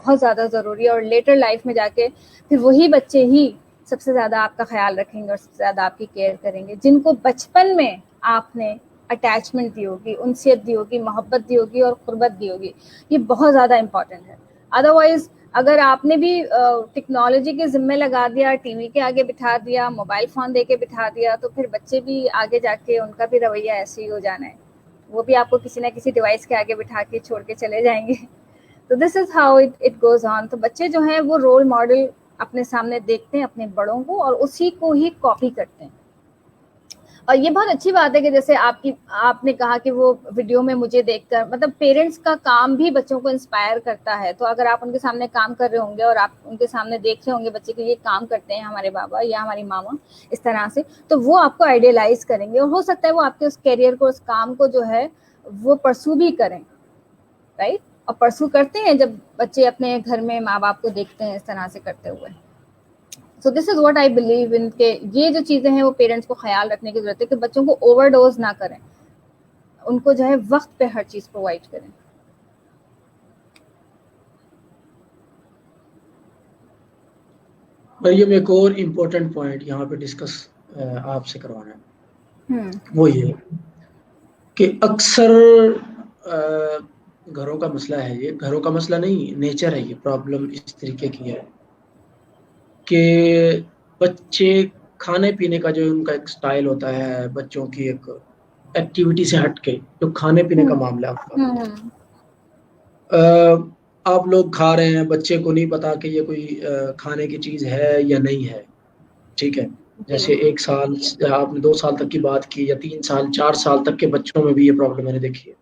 बहुत ज़्यादा ज़रूरी है, और लेटर लाइफ में जाके फिर वही बच्चे ही सबसे ज़्यादा आपका ख्याल रखेंगे और सबसे ज़्यादा आपकी केयर करेंगे, जिनको बचपन में आपने अटैचमेंट दी होगी, उनसियत दी होगी, मोहब्बत दी होगी और क़ुर्बत दी होगी। ये बहुत ज़्यादा इम्पॉर्टेंट है। अदरवाइज़ अगर आपने भी टेक्नोलॉजी के ज़िम्मे लगा दिया, टीवी के आगे बिठा दिया, मोबाइल फ़ोन दे के बिठा दिया, तो फिर बच्चे भी आगे जाके उनका भी रवैया ऐसे ही हो जाना है। वो भी आपको किसी न किसी डिवाइस के आगे बिठा के छोड़ के चले जाएँगे। तो this is how it goes on. तो बच्चे जो हैं वो रोल मॉडल अपने सामने देखते हैं अपने बड़ों को, और उसी को ही कॉपी करते हैं। और ये बहुत अच्छी बात है कि जैसे आपने कहा कि वो वीडियो में मुझे देखकर, मतलब पेरेंट्स का काम भी बच्चों को इंस्पायर करता है। तो अगर आप उनके सामने काम कर रहे होंगे और आप उनके सामने देख रहे होंगे बच्चे कि ये काम करते हैं हमारे बाबा या हमारी मामा इस तरह से, तो वो आपको आइडियलाइज करेंगे, और हो सकता है वो आपके उस कैरियर को, उस काम को जो है वो परसू भी करें, राइट। और परसू करते हैं जब बच्चे अपने घर में माँ बाप को देखते हैं इस तरह से करते हुए। So this is what I believe in के ये जो चीज़ें हैं वो पेरेंट्स को ख्याल रखने की जरूरत है कि बच्चों को ओवरडोज ना करें, उनको जो है वक्त पे हर चीज़ प्रोवाइड करें। मरियम, एक और इम्पोर्टेंट पॉइंट यहाँ पे डिस्कस आपसे करवाना है, वो ये कि अक्सर घरों का मसला है, ये घरों का मसला नहीं, नेचर है, ये प्रॉब्लम इस तरीके की है कि बच्चे खाने पीने का जो उनका एक स्टाइल होता है, बच्चों की एक एक्टिविटी से हट के जो खाने पीने का मामला है उसका, आप लोग खा रहे हैं, बच्चे को नहीं पता कि ये कोई खाने की चीज़ है या नहीं है, ठीक है। जैसे 1 साल, आपने 2 साल तक की बात की, या 3 साल 4 साल तक के बच्चों में भी ये प्रॉब्लम मैंने देखी है।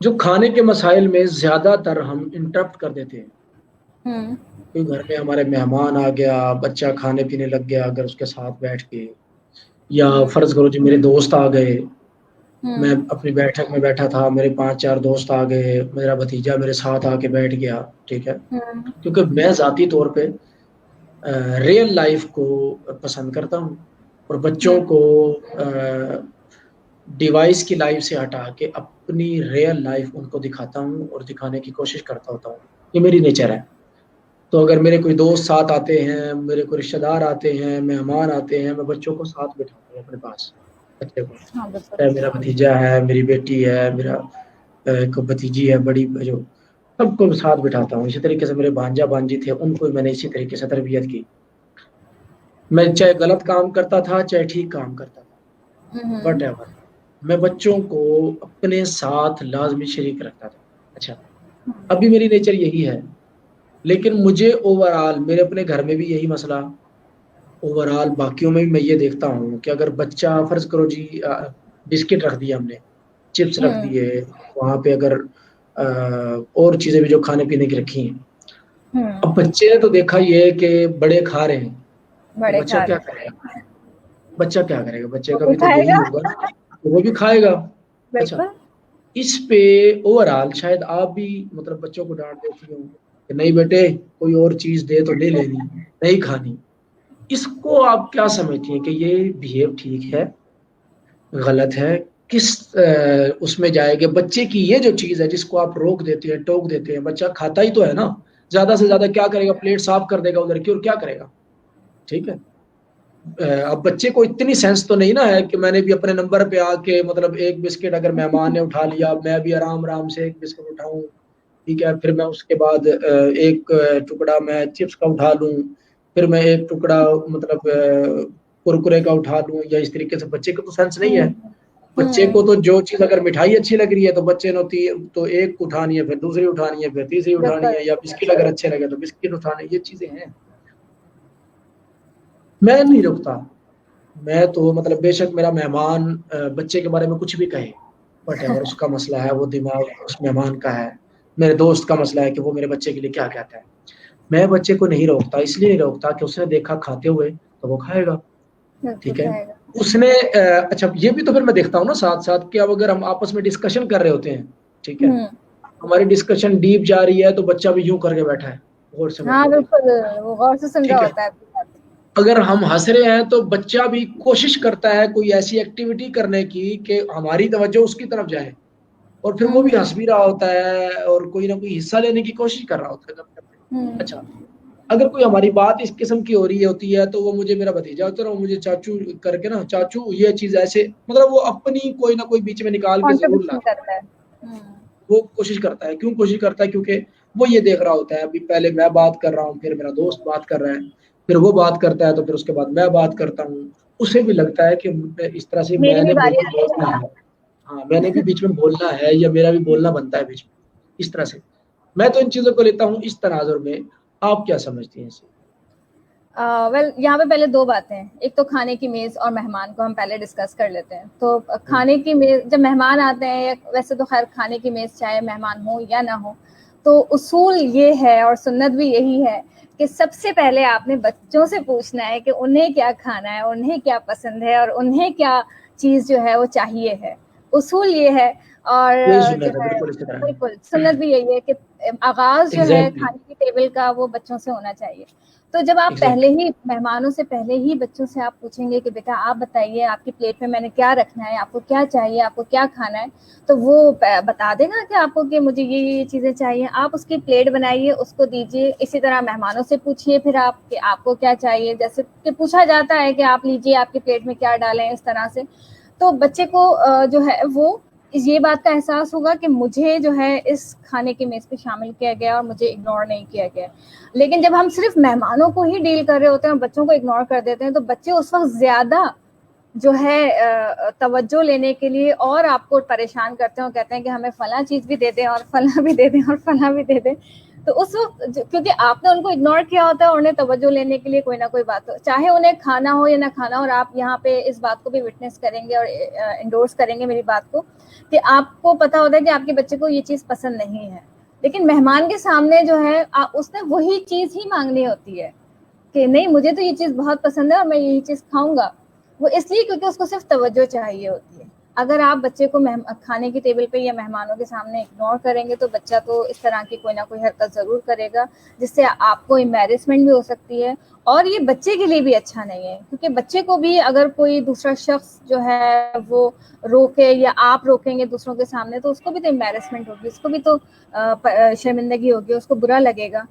जो खाने के मसाइल में ज़्यादातर हम इंटरप्ट कर देते हैं। कोई घर में हमारे मेहमान आ गया, बच्चा खाने पीने लग गया अगर उसके साथ बैठ के, या फर्ज करो जी मेरे दोस्त आ गए, मैं अपनी बैठक में बैठा था, मेरे 5-4 दोस्त आ गए, मेरा भतीजा मेरे साथ आके बैठ गया, ठीक है। क्योंकि मैं ज़ाती तौर पे रियल लाइफ को पसंद करता हूँ, और बच्चों को डिवाइस की लाइफ से हटा के अपनी रियल लाइफ उनको दिखाता हूँ और दिखाने की कोशिश करता होता हूँ। ये मेरी नेचर है। तो अगर मेरे कोई दोस्त साथ आते हैं, मेरे कोई रिश्तेदार आते हैं, मेहमान आते हैं, मैं बच्चों को साथ बिठाता हूँ अपने पास, बच्चे को, चाहे मेरा भतीजा है, मेरी बेटी है, मेरा एक भतीजी है बड़ी, जो सबको साथ बिठाता हूँ। इसी तरीके से मेरे भांजा भांजी थे, उनको मैंने इसी तरीके से तरबियत की। मैं चाहे गलत काम करता था, चाहे ठीक काम करता था, वट मैं बच्चों को अपने साथ लाजमी शरीक रखता था। अच्छा, अभी मेरी नेचर यही है, लेकिन मुझे ओवरऑल, मेरे अपने घर में भी यही मसला, ओवरऑल बाकियों में भी मैं ये देखता हूँ कि अगर बच्चा, फर्ज करो जी बिस्किट रख दिया हमने, चिप्स रख दिए, वहाँ पे अगर और चीज़ें भी जो खाने पीने की रखी हैं, अब बच्चे ने तो देखा ये कि बड़े खा रहे हैं, तो बच्चा क्या करेगा? बच्चा क्या करेगा? बच्चे का भी तो यही होगा ना, तो वो भी खाएगा। अच्छा, इस पे ओवरऑल शायद आप भी मतलब बच्चों को डांट देती हो कि नहीं बेटे, कोई और चीज दे तो ले लेनी, नहीं खानी। इसको आप क्या समझती हैं कि ये बिहेव ठीक है, गलत है? किस उसमें जाएगा? बच्चे की ये जो चीज है जिसको आप रोक देते हैं, टोक देते हैं, बच्चा खाता ही तो है ना, ज्यादा से ज्यादा क्या करेगा? प्लेट साफ कर देगा उधर की, और क्या करेगा? ठीक है। अब बच्चे को इतनी सेंस तो नहीं ना है कि मैंने भी अपने नंबर पे आके, मतलब एक बिस्किट अगर मेहमान ने उठा लिया, मैं भी आराम आराम से एक बिस्किट उठाऊं, ठीक है, फिर मैं उसके बाद एक टुकड़ा मैं चिप्स का उठा लूं, फिर मैं एक टुकड़ा मतलब कुरकुरे का उठा लूं, या इस तरीके से। बच्चे को तो सेंस नहीं है। बच्चे को तो जो चीज, अगर मिठाई अच्छी लग रही है तो बच्चे ने तो एक उठानी है, फिर दूसरी उठानी है, फिर तीसरी उठानी है, या बिस्किट अगर अच्छे लगे तो बिस्किट उठाने, ये चीजें हैं। मैं नहीं रुकता, मैं तो मतलब बेशक मेरा मेहमान बच्चे के बारे में कुछ भी कहे, बट अगर उसका मसला है, वो दिमाग उस मेहमान का है। मेरे दोस्त का मसला है कि वो मेरे बच्चे के लिए क्या कहता है। मैं बच्चे को नहीं रोकता, इसलिए नहीं रोकता कि उसने देखा खाते हुए तो वो खाएगा, ठीक है। उसने अच्छा, ये भी तो फिर मैं देखता हूँ ना साथ साथ कि अब अगर हम आपस में डिस्कशन कर रहे होते हैं, ठीक है, हमारी डिस्कशन डीप जा रही है, तो बच्चा भी यूं करके बैठा है, गौर से हाँ बिल्कुल, वो गौर से सुन रहा होता है। अगर हम हंस रहे हैं तो बच्चा भी कोशिश करता है कोई ऐसी एक्टिविटी करने की कि हमारी तवज्जो उसकी तरफ जाए, और फिर वो भी हंस भी रहा होता है और कोई ना कोई हिस्सा लेने की कोशिश कर रहा होता है कभी। अच्छा, अगर कोई हमारी बात इस किस्म की हो रही होती है तो वो मुझे मेरा भतीजा होता है, वो मुझे चाचू करके ना, चाचू ये चीज ऐसे, मतलब वो अपनी कोई ना कोई बीच में निकाल के जरूर कंट्रीब्यूशन लाता है। करता है। वो कोशिश करता है, क्यों कोशिश करता है? क्योंकि वो ये देख रहा होता है, अभी पहले मैं बात कर रहा हूँ, फिर मेरा दोस्त बात कर रहा है, फिर वो बात करता है, तो फिर उसके बाद मैं बात करता हूँ। उसे भी लगता है कि इस तरह से मेरी भी मैंने बारी भी आनी बोलना चाहिए। है। हाँ, मैंने भी बीच में बोलना है, या मेरा भी बोलना बनता है बीच में, इस तरह से। मैं तो इन चीजों को लेता हूँ इस तनाजुर में। आप क्या समझती हैं इसे? वेल यहाँ पे पहले दो बातें हैं, एक तो खाने की मेज़ और मेहमान को हम पहले डिस्कस कर लेते हैं। तो खाने की मेज़ जब मेहमान आते हैं, या वैसे तो खैर खाने की मेज़ चाहे मेहमान हो या ना हो, तो उसूल ये है और सुन्नत भी यही है कि सबसे पहले आपने बच्चों से पूछना है कि उन्हें क्या खाना है, उन्हें क्या पसंद है और उन्हें क्या चीज़ जो है वो चाहिए है। उसूल ये है। और यही जो सुनना था, है बिल्कुल इसी तरह। बिल्कुल सुन्नत भी यही है कि आगाज़ जो है एग्जैक्टली। खाने की टेबल का वो बच्चों से होना चाहिए। तो जब आप पहले एग्जैक्टली। ही मेहमानों से पहले ही बच्चों से आप पूछेंगे कि बेटा आप बताइए आपकी प्लेट में मैंने क्या रखना है, आपको क्या चाहिए, आपको क्या खाना है, तो वो बता देगा कि आपको कि मुझे ये चीज़ें चाहिए। आप उसकी प्लेट बनाइए, उसको दीजिए। इसी तरह मेहमानों से पूछिए फिर आप कि आपको क्या चाहिए, जैसे कि पूछा जाता है कि आप लीजिए आपकी प्लेट में क्या डालें, इस तरह से। तो बच्चे को जो है वो ये बात का एहसास होगा कि मुझे जो है इस खाने की मेज़ पे शामिल किया गया और मुझे इग्नोर नहीं किया गया। लेकिन जब हम सिर्फ मेहमानों को ही डील कर रहे होते हैं और बच्चों को इग्नोर कर देते हैं, तो बच्चे उस वक्त ज्यादा जो है तवज्जो लेने के लिए और आपको परेशान करते हैं और कहते हैं कि हमें फला चीज भी दे दें और फला भी दे दें और फला भी दे दें। तो उस वक्त क्योंकि आपने उनको इग्नोर किया होता है और उन्हें तवज्जो लेने के लिए कोई ना कोई बात हो, चाहे उन्हें खाना हो या ना खाना हो। और आप यहाँ पे इस बात को भी विटनेस करेंगे और इंडोर्स करेंगे मेरी बात को, कि आपको पता होता है कि आपके बच्चे को ये चीज पसंद नहीं है, लेकिन मेहमान के सामने जो है उसने वही चीज ही मांगनी होती है कि नहीं मुझे तो ये चीज बहुत पसंद है और मैं यही चीज खाऊंगा। वो इसलिए क्योंकि उसको सिर्फ तवज्जो चाहिए होती है। अगर आप बच्चे को खाने की टेबल पे या मेहमानों के सामने इग्नोर करेंगे, तो बच्चा तो इस तरह की कोई ना कोई हरकत जरूर करेगा, जिससे आपको एम्बैरेसमेंट भी हो सकती है। और ये बच्चे के लिए भी अच्छा नहीं है, क्योंकि बच्चे को भी अगर कोई दूसरा शख्स जो है वो रोके या आप रोकेंगे दूसरों के सामने, तो उसको भी तो एम्बैरेसमेंट होगी, उसको भी तो शर्मिंदगी होगी, उसको बुरा लगेगा।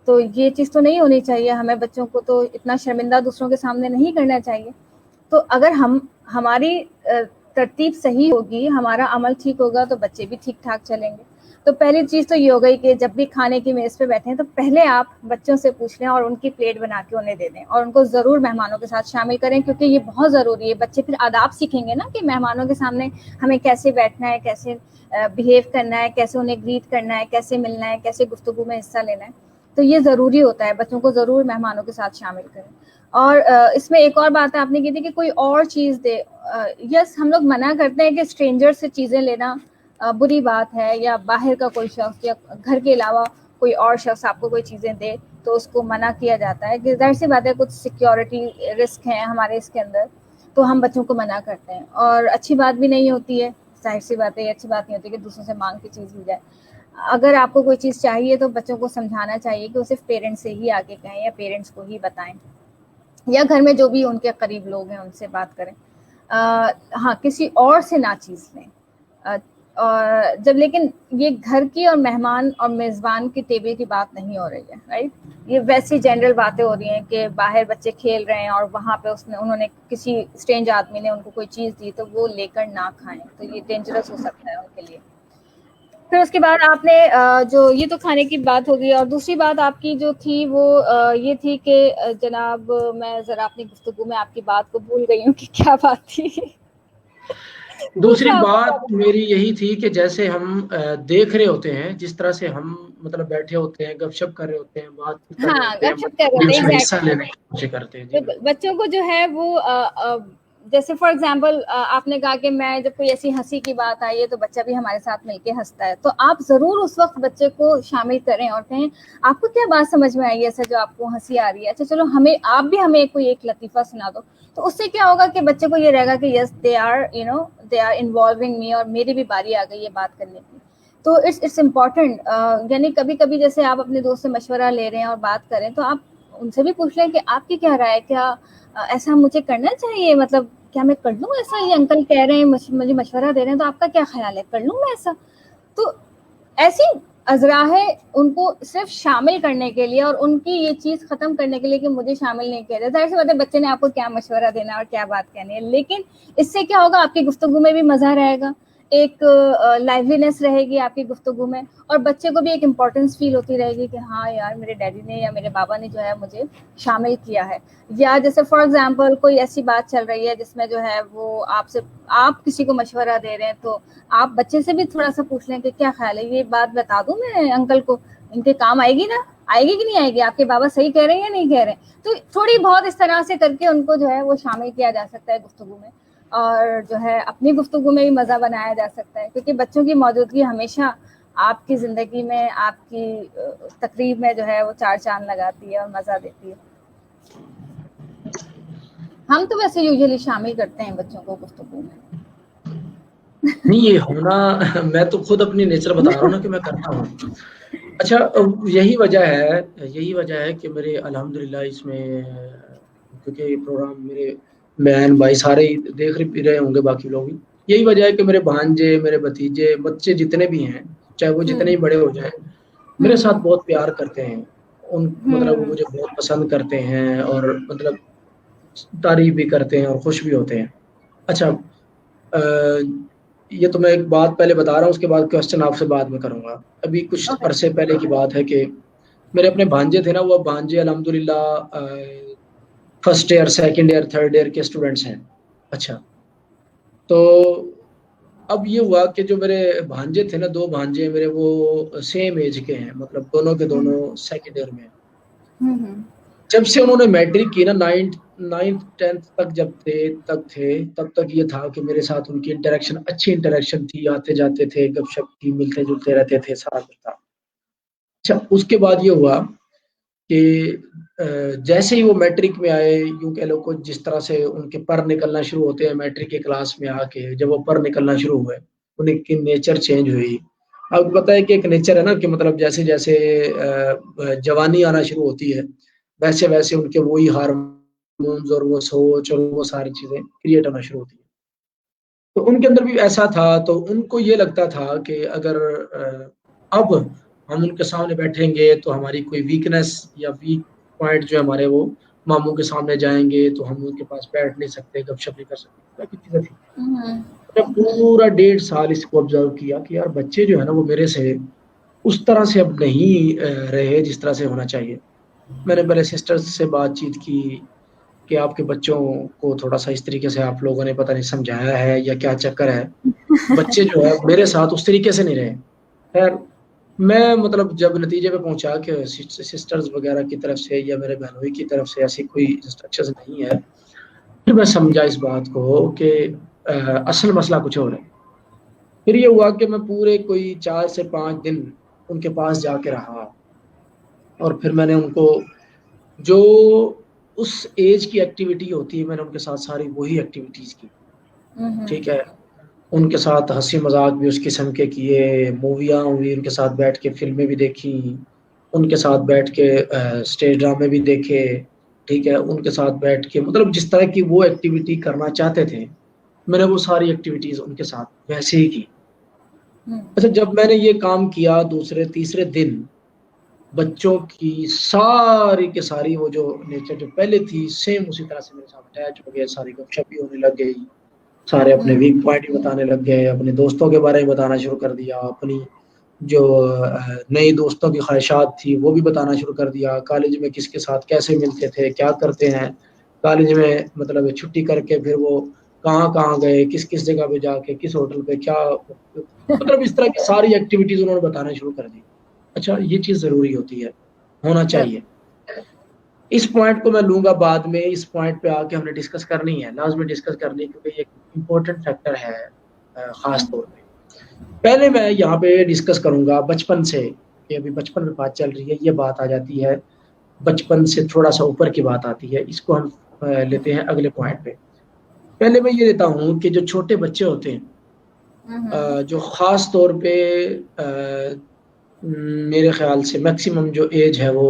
तो ये चीज़ तो नहीं होनी चाहिए। हमें बच्चों को तो इतना शर्मिंदा दूसरों के सामने नहीं करना चाहिए। तो अगर हमारी तरतीब सही होगी, हमारा अमल ठीक होगा, तो बच्चे भी ठीक ठाक चलेंगे। तो पहली चीज़ तो ये हो गई कि जब भी खाने की मेज़ पे बैठे हैं, तो पहले आप बच्चों से पूछ लें और उनकी प्लेट बना के उन्हें दे दें, और उनको ज़रूर मेहमानों के साथ शामिल करें, क्योंकि ये बहुत ज़रूरी है। बच्चे फिर आदाब सीखेंगे ना कि मेहमानों के सामने हमें कैसे बैठना है, कैसे बिहेव करना है, कैसे उन्हें ग्रीट करना है, कैसे मिलना है, कैसे गुफ्तगू में हिस्सा लेना है। तो ये ज़रूरी होता है, बच्चों को ज़रूर मेहमानों के साथ शामिल करें। और इसमें एक और बात आपने की थी कि कोई और चीज़ दे। यस, हम लोग मना करते हैं कि स्ट्रेंजर से चीज़ें लेना बुरी बात है, या बाहर का कोई शख्स या घर के अलावा कोई और शख्स आपको कोई चीज़ें दे तो उसको मना किया जाता है कि जाहिर सी बात है कुछ सिक्योरिटी रिस्क हैं हमारे इसके अंदर, तो हम बच्चों को मना करते हैं। और अच्छी बात भी नहीं होती है, जाहिर सी बात है, अच्छी बात नहीं होती कि दूसरों से मांग के चीज़ ली जाए। अगर आपको कोई चीज़ चाहिए तो बच्चों को समझाना चाहिए कि वो सिर्फ पेरेंट्स से ही आके कहें या पेरेंट्स को ही बताएं, या घर में जो भी उनके करीब लोग हैं उनसे बात करें। हाँ, किसी और से ना चीज़ लें। और जब, लेकिन ये घर की और मेहमान और मेज़बान की टेबल की बात नहीं हो रही है, राइट? ये वैसी जनरल बातें हो रही हैं कि बाहर बच्चे खेल रहे हैं और वहाँ पे उन्होंने किसी स्ट्रेंज आदमी ने उनको कोई चीज़ दी, तो वो लेकर ना खाएं, तो ये डेंजरस हो सकता है उनके लिए। फिर उसके बाद आपने जो ये तो खाने की बात होगी, और दूसरी बात आपकी जो थी वो ये थी कि जनाब, मैं ज़रा अपनी गुफ्तगू में आपकी बात को भूल गई हूँ कि क्या बात थी। दूसरी दूसरा आपने क्या बात मेरी यही थी कि जैसे हम देख रहे होते हैं, जिस तरह से हम मतलब बैठे होते हैं, गपशप कर रहे होते हैं, बातचीत कर रहे हाँ, होते हैं, गपशप कर बच्चे रहे भी थे, उसमें हिस्सा एग्जैक्टली। लेने की कोशिश करते हैं। जी बिल्कुल, बिल्कुल। बच्चों को जो है वो जैसे फॉर एग्जांपल आपने कहा कि मैं जब कोई ऐसी हंसी की बात आई है तो बच्चा भी हमारे साथ मिलके हंसता है, तो आप जरूर उस वक्त बच्चे को शामिल करें और कहें आपको क्या बात समझ में आई है ऐसा जो आपको हंसी आ रही है, अच्छा चलो हमें आप भी हमें कोई एक लतीफा सुना दो। तो उससे क्या होगा कि बच्चे को ये रहेगा कि yes they are they are involving me, और मेरी भी बारी आ गई है बात करने की। तो इट्स इम्पॉर्टेंट। यानी कभी कभी जैसे आप अपने दोस्त से मशवरा ले रहे हैं और बात करें, तो आप उनसे भी पूछ लें कि आपकी क्या राय है, क्या ऐसा मुझे करना चाहिए, मतलब क्या मैं कर लूँ ऐसा, ये अंकल कह रहे हैं मुझे मशवरा दे रहे हैं, तो आपका क्या ख्याल है, कर लूँ मैं ऐसा? तो ऐसी अजराहें उनको सिर्फ शामिल करने के लिए और उनकी ये चीज खत्म करने के लिए कि मुझे शामिल नहीं किया जाए, जाहिर सी बात है बच्चे ने आपको क्या मशवरा देना और क्या बात कहनी है, लेकिन इससे क्या होगा, आपकी गुफ्तगू में भी मजा रहेगा, एक लाइवलीनेस रहेगी आपकी गुफ्तगू में, और बच्चे को भी एक इम्पोर्टेंस फील होती रहेगी कि हाँ यार मेरे डैडी ने या मेरे बाबा ने जो है मुझे शामिल किया है। या जैसे फॉर एग्जांपल कोई ऐसी बात चल रही है जिसमें जो है वो आपसे, आप किसी को मशवरा दे रहे हैं, तो आप बच्चे से भी थोड़ा सा पूछ लें कि क्या ख्याल है, ये बात बता दूं मैं अंकल को, इनके काम आएगी ना, आएगी कि नहीं आएगी, आपके बाबा सही कह रहे हैं या नहीं कह रहे हैं। तो थोड़ी बहुत इस तरह से करके उनको जो है वो शामिल किया जा सकता है गुफ्तगू में, और जो है अपनी गुफ्तगू में भी मज़ा बनाया जा सकता है, क्योंकि बच्चों की मौजूदगी हमेशा आपकी ज़िंदगी में, आपकी तकरीब में जो है वो चार चांद लगाती है और मज़ा देती है। हम तो वैसे यूजुअली शामिल करते हैं बच्चों को गुफ्तगू में। नहीं ये होना मैं तो खुद अपनी नेचर बता रहा हूँ ना कि मैं करता हूँ। अच्छा यही वजह है कि मेरे अल्हम्दुलिल्लाह इसमें, क्योंकि ये प्रोग्राम मेरे बहन भाई सारे ही देख रहे होंगे, बाकी लोग भी, यही वजह है कि मेरे भांजे, मेरे भतीजे, बच्चे जितने भी हैं, चाहे वो जितने ही बड़े हो जाएं, मेरे साथ बहुत प्यार करते हैं। उन मतलब वो मुझे बहुत पसंद करते हैं और मतलब तारीफ भी करते हैं और खुश भी होते हैं। अच्छा ये तो मैं एक बात पहले बता रहा हूँ, उसके बाद क्वेश्चन आपसे बाद में करूँगा। अभी कुछ अरसे पहले की बात है कि मेरे अपने भांजे थे ना, वो भांजे अल्हम्दुलिल्लाह first year, second year, third year के स्टूडेंट्स हैं। अच्छा, तो अब ये हुआ कि जो मेरे भांजे थे ना, 2 भांजे मेरे, वो सेम एज के हैं, मतलब दोनों के दोनों सेकंड ईयर में हैं। जब से उन्होंने मैट्रिक की ना, 9th 10th तक जब तब तक ये था कि मेरे साथ उनकी इंटरेक्शन, अच्छी इंटरेक्शन थी, आते जाते थे, गपशप थी, मिलते जुलते रहते थे, सारा कुछ था। अच्छा, उसके बाद ये हुआ कि जैसे ही वो मैट्रिक में आए, यूं कह लो कुछ जिस तरह से उनके पर निकलना शुरू होते हैं मैट्रिक के क्लास में आके, जब वो पर निकलना शुरू हुए, उनकी नेचर चेंज हुई। आपको पता है कि एक नेचर है ना कि मतलब जैसे जैसे जवानी आना शुरू होती है, वैसे वैसे उनके वही हार्मोन्स और वो सोच और वो सारी चीजें क्रिएट होना शुरू होती है। तो उनके अंदर भी ऐसा था, तो उनको ये लगता था कि अगर अब हम उनके सामने बैठेंगे तो हमारी कोई वीकनेस या वीक पॉइंट जो है हमारे, वो मामू के सामने जाएंगे तो हम उनके पास बैठ नहीं सकते, गपशप नहीं कर सकते, क्या चीजें थी। मैंने पूरा 1.5 साल इसको ऑब्जर्व किया कि यार बच्चे जो है ना वो मेरे से उस तरह से अब नहीं रहे जिस तरह से होना चाहिए। मैंने पहले सिस्टर्स से बातचीत की कि आपके बच्चों को थोड़ा सा इस तरीके से आप लोगों ने पता नहीं समझाया है या क्या चक्कर है, बच्चे जो है मेरे साथ उस तरीके से नहीं रहे। खैर मैं मतलब जब नतीजे पे पहुंचा कि सिस्टर्स वगैरह की तरफ से या मेरे बहनोई की तरफ से ऐसी कोई इंस्ट्रक्शंस नहीं है, फिर मैं समझा इस बात को कि असल मसला कुछ और है। फिर ये हुआ कि मैं पूरे कोई 4 से 5 दिन उनके पास जाके रहा, और फिर मैंने उनको जो उस एज की एक्टिविटी होती है, मैंने उनके साथ सारी वही एक्टिविटीज की। ठीक है, उनके साथ हंसी मजाक भी उस किस्म के किए, मूवियाँ हुई उनके साथ बैठ के, फिल्में भी देखी उनके साथ बैठ के, स्टेज ड्रामे भी देखे। ठीक है, उनके साथ बैठ के मतलब जिस तरह की वो एक्टिविटी करना चाहते थे, मैंने वो सारी एक्टिविटीज उनके साथ वैसे ही की। अच्छा, जब मैंने ये काम किया, दूसरे तीसरे दिन बच्चों की सारी के सारी वो जो नेचर जो पहले थी, सेम उसी तरह से मेरे साथ अटैच हो गया, सारी गपशप भी होने लग गई, सारे अपने वीक पॉइंट भी बताने लग गए, अपने दोस्तों के बारे में बताना शुरू कर दिया, अपनी जो नई दोस्तों की ख्वाहिशात थी वो भी बताना शुरू कर दिया, कॉलेज में किसके साथ कैसे मिलते थे, क्या करते हैं कॉलेज में, मतलब छुट्टी करके फिर वो कहाँ कहाँ गए, किस किस जगह पे जाके, किस होटल पे क्या, मतलब इस तरह की सारी एक्टिविटीज उन्होंने बताना शुरू कर दी। अच्छा, ये चीज जरूरी होती है, होना चाहिए। इस पॉइंट को मैं लूंगा बाद में, इस पॉइंट पे आके हमने डिस्कस करनी है, लाजमी डिस्कस करनी है, क्योंकि ये इम्पोर्टेंट फैक्टर है खास तौर पे। पहले मैं यहाँ पे डिस्कस करूंगा बचपन से, कि अभी बचपन में बात चल रही है, ये बात आ जाती है बचपन से थोड़ा सा ऊपर की बात आती है, इसको हम लेते हैं अगले पॉइंट पे। पहले मैं ये देता हूँ कि जो छोटे बच्चे होते हैं, जो खास तौर पे मेरे ख्याल से मैक्सिमम जो एज है वो